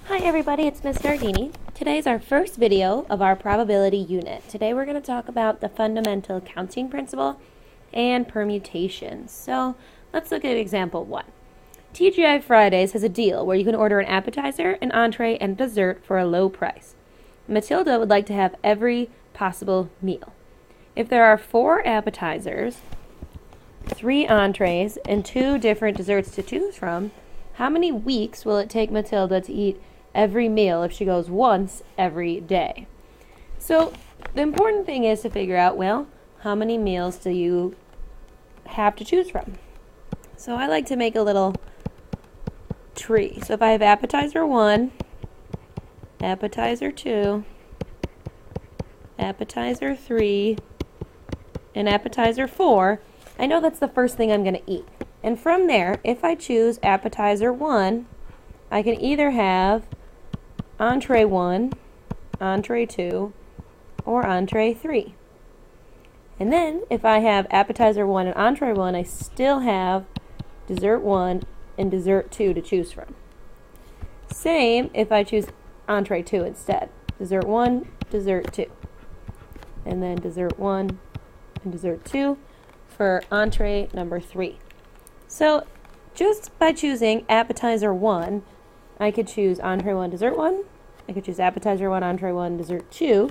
Hi everybody, it's Ms. Nardini. Today's our first video of our probability unit. Today we're going to talk about the fundamental counting principle and permutations. So let's look at example 1. TGI Fridays has a deal where you can order an appetizer, an entree, and dessert for a low price. Matilda would like to have every possible meal. If there are 4 appetizers, 3 entrees, and 2 different desserts to choose from, how many weeks will it take Matilda to eat every meal if she goes once every day? So the important thing is to figure out, well, how many meals do you have to choose from? So I like to make a little tree. So if I have appetizer 1, appetizer 2, appetizer 3, and appetizer 4, I know that's the first thing I'm going to eat. And from there, if I choose appetizer 1, I can either have entree 1, entree 2, or entree 3. And then, if I have appetizer 1 and entree 1, I still have dessert 1 and dessert 2 to choose from. Same if I choose entree 2 instead. Dessert 1, dessert 2. And then dessert 1 and dessert 2 for entree number 3. So, just by choosing appetizer 1, I could choose entree 1, dessert 1. I could choose appetizer 1, entree 1, dessert 2,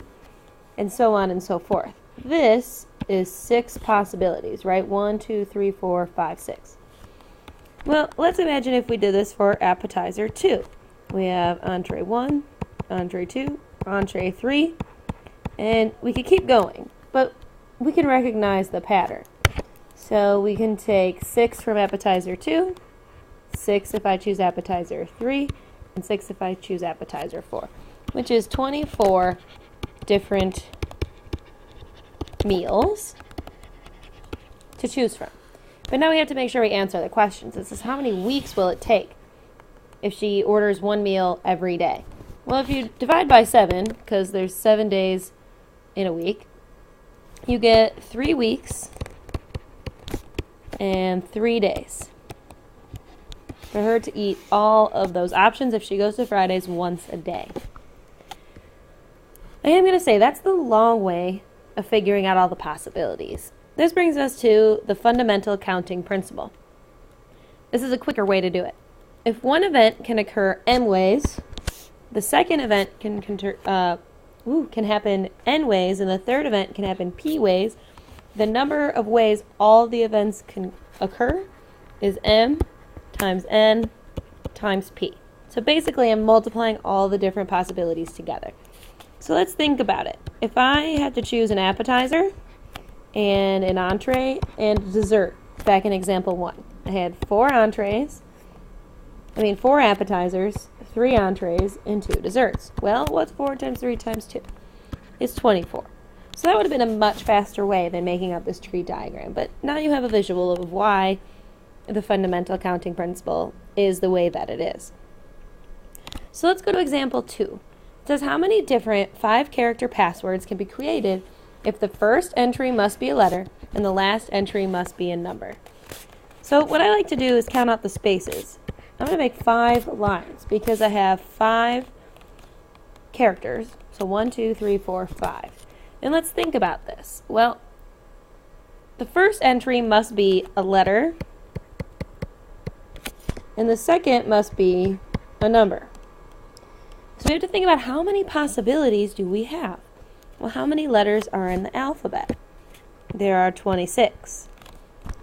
and so on and so forth. This is 6 possibilities, right? 1, 2, 3, 4, 5, 6. Well, let's imagine if we did this for appetizer 2. We have entree 1, entree 2, entree 3, and we could keep going, but we can recognize the pattern. So we can take 6 from appetizer 2, 6 if I choose appetizer 3, and 6 if I choose appetizer 4, which is 24 different meals to choose from. But now we have to make sure we answer the questions. This is how many weeks will it take if she orders 1 meal every day? Well, if you divide by 7, because there's 7 days in a week, you get 3 weeks and 3 days for her to eat all of those options if she goes to Fridays once a day. I am going to say that's the long way of figuring out all the possibilities. This brings us to the fundamental counting principle. This is a quicker way to do it. If one event can occur n ways, the second event can happen n ways, and the third event can happen p ways. The number of ways all the events can occur is m times n times p. So basically I'm multiplying all the different possibilities together. So let's think about it. If I had to choose an appetizer and an entree and a dessert back in example 1, I had 4 appetizers, 3 entrees, and 2 desserts. Well, what's 4 times 3 times 2? It's 24. So that would have been a much faster way than making up this tree diagram. But now you have a visual of why the fundamental counting principle is the way that it is. So let's go to example 2. It says how many different 5-character passwords can be created if the first entry must be a letter and the last entry must be a number. So what I like to do is count out the spaces. I'm going to make 5 lines because I have 5 characters. So 1, 2, 3, 4, 5. And let's think about this. Well, the first entry must be a letter, and the second must be a number. So we have to think about how many possibilities do we have? Well, how many letters are in the alphabet? There are 26.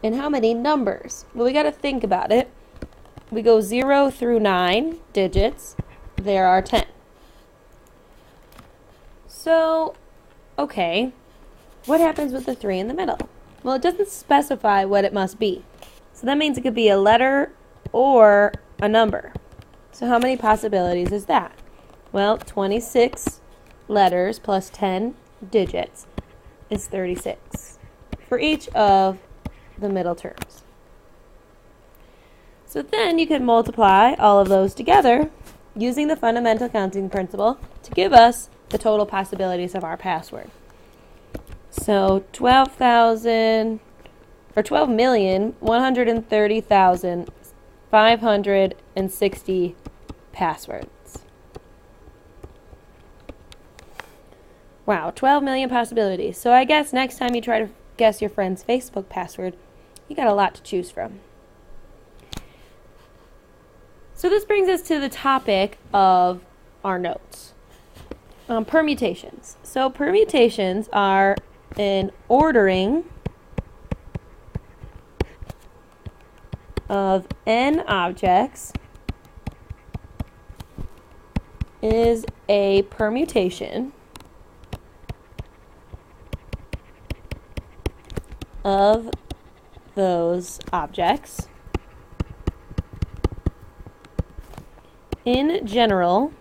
And how many numbers? Well, we got to think about it. We go 0 through 9 digits. There are 10. So, okay, what happens with the 3 in the middle? Well, it doesn't specify what it must be. So that means it could be a letter or a number. So how many possibilities is that? Well, 26 letters plus 10 digits is 36 for each of the middle terms. So then you can multiply all of those together using the fundamental counting principle to give us the total possibilities of our password. So 12,130,560 passwords. Wow, 12 million possibilities. So I guess next time you try to guess your friend's Facebook password, you got a lot to choose from. So this brings us to the topic of our notes. Permutations. So permutations are an ordering of n objects is a permutation of those objects. In general,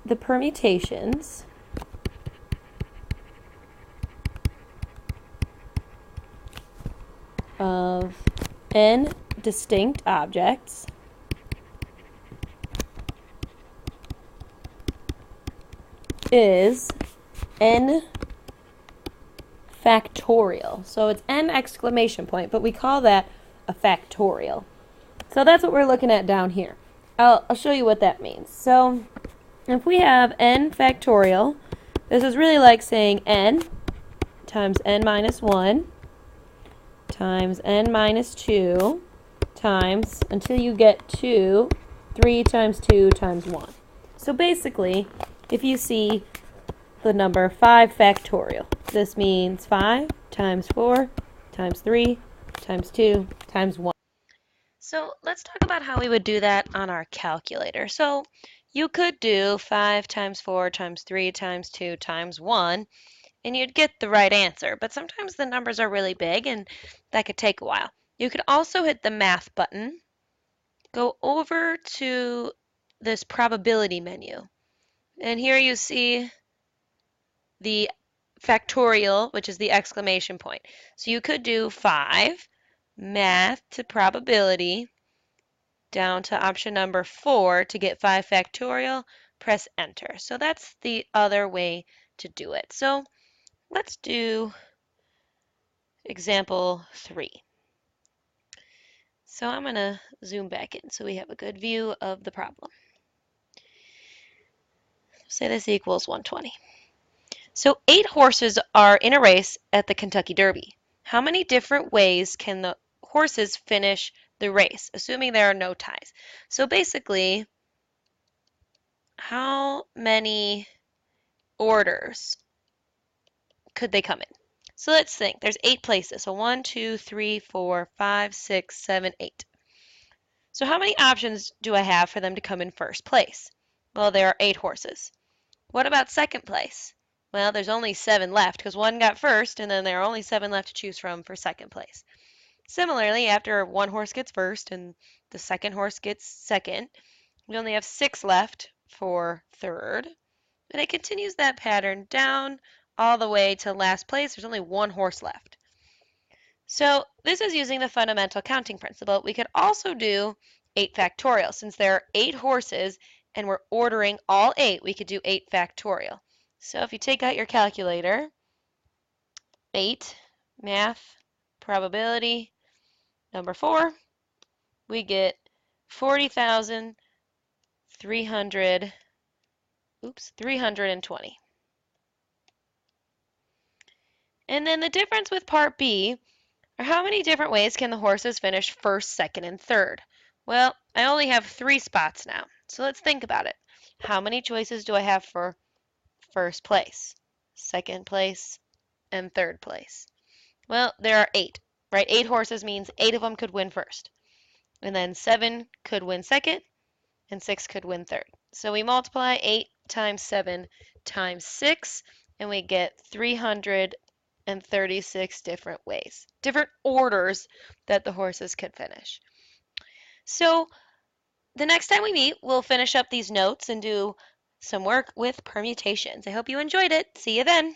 the permutations of n distinct objects is n factorial. So it's n exclamation point, but we call that a factorial. So that's what we're looking at down here. I'll show you what that means. So if we have n factorial, this is really like saying n times n minus 1 times n minus 2 times, until you get to 3 times 2 times 1. So basically, if you see the number 5 factorial, this means 5 times 4 times 3 times 2 times 1. So let's talk about how we would do that on our calculator. So you could do 5 times 4 times 3 times 2 times 1, and you'd get the right answer. But sometimes the numbers are really big, and that could take a while. You could also hit the math button, go over to this probability menu, and here you see the factorial, which is the exclamation point. So you could do 5, math to probability, down to option number 4 to get 5 factorial, press enter. So that's the other way to do it. So let's do example 3. So I'm going to zoom back in so we have a good view of the problem. Say this equals 120. So 8 horses are in a race at the Kentucky Derby. How many different ways can the horses finish the race, assuming there are no ties? So basically, how many orders could they come in? So let's think. There's 8 places. So 1, 2, 3, 4, 5, 6, 7, 8. So how many options do I have for them to come in first place? Well, there are 8 horses. What about second place? Well, there's only 7 left because 1 got first, and then there are only 7 left to choose from for second place. Similarly, after 1 horse gets first and the second horse gets second, we only have 6 left for third. And it continues that pattern down all the way to last place. There's only 1 horse left. So this is using the fundamental counting principle. We could also do 8 factorial. Since there are 8 horses and we're ordering all 8, we could do 8 factorial. So if you take out your calculator, 8, math, probability, number 4, we get 320. And then the difference with part B are how many different ways can the horses finish first, second, and third? Well, I only have 3 spots now. So let's think about it. How many choices do I have for first place, second place, and third place? Well, there are 8, right? 8 horses means 8 of them could win first. And then 7 could win second, and 6 could win third. So we multiply 8 times 7 times 6, and we get 336 different ways, different orders that the horses could finish. So the next time we meet, we'll finish up these notes and do some work with permutations. I hope you enjoyed it. See you then.